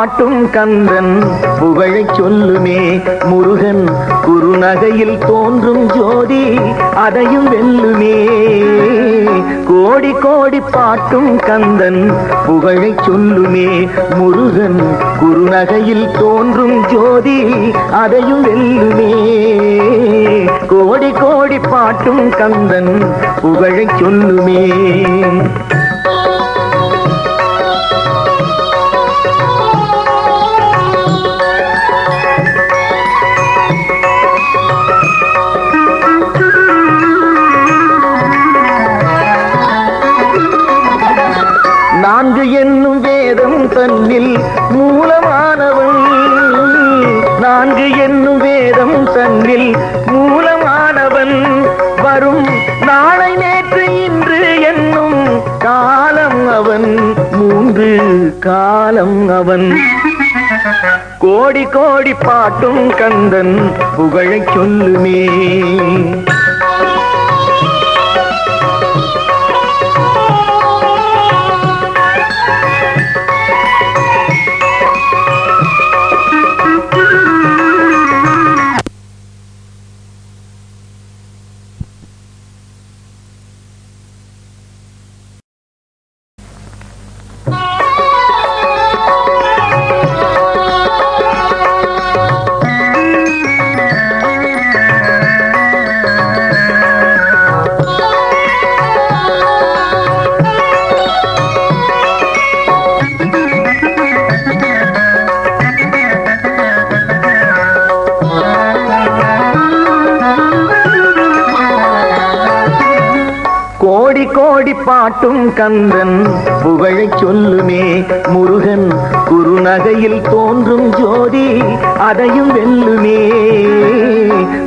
பாட்டும் கந்தன் புகழைச் சொல்லுமே. முருகன் குறுநகையில் தோன்றும் ஜோதி அதையும் வெல்லுமே. கோடி கோடி பாட்டும் கந்தன் புகழைச் சொல்லுமே. முருகன் குறுநகையில் தோன்றும் ஜோதி அதையும் வெல்லுமே. கோடி கோடி பாட்டும் கந்தன் புகழைச் சொல்லுமே. நான்கு என்னும் வேதம் தன்னில் மூலமானவன். நான்கு என்னும் வேதம் தன்னில் மூலமானவன். வரும் நாளை நேற்று இன்று என்னும் காலம் அவன். மூன்று காலம் அவன். கோடி கோடி பாட்டும் கந்தன் புகழைச் சொல்லுமே. கோடி கோடி பாட்டும் கந்தன் புகழைச் சொல்லுமே. முருகன் குறுநகையில் தோன்றும் ஜோதி அதையும் வெல்லுமே.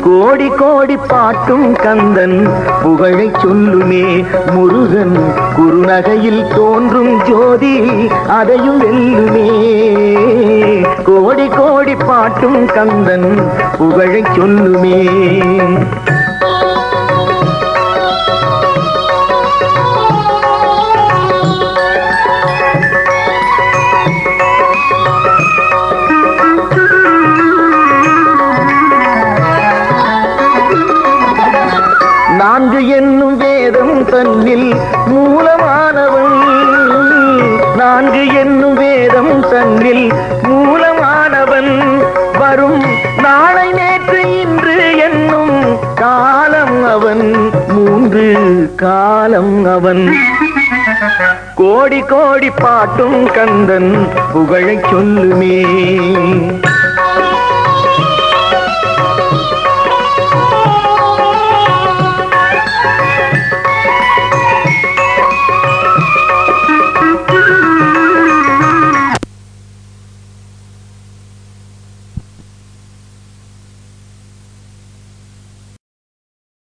கோடி கோடி பாட்டும் கந்தன் புகழைச் சொல்லுமே. முருகன் குறுநகையில் தோன்றும் ஜோதி அதையும் வெல்லுமே. கோடி கோடி பாட்டும் கந்தன் புகழைச் சொல்லுமே. நான்கு என்னும் வேதம் தன்னில் மூலமானவன். நான்கு என்னும் வேதம் தன்னில் மூலமானவன். வரும் நாளை நேற்று இன்று என்னும் காலம் அவன். மூன்று காலம் அவன். கோடி கோடி பாட்டும் கந்தன் புகழைச் சொல்லுமே.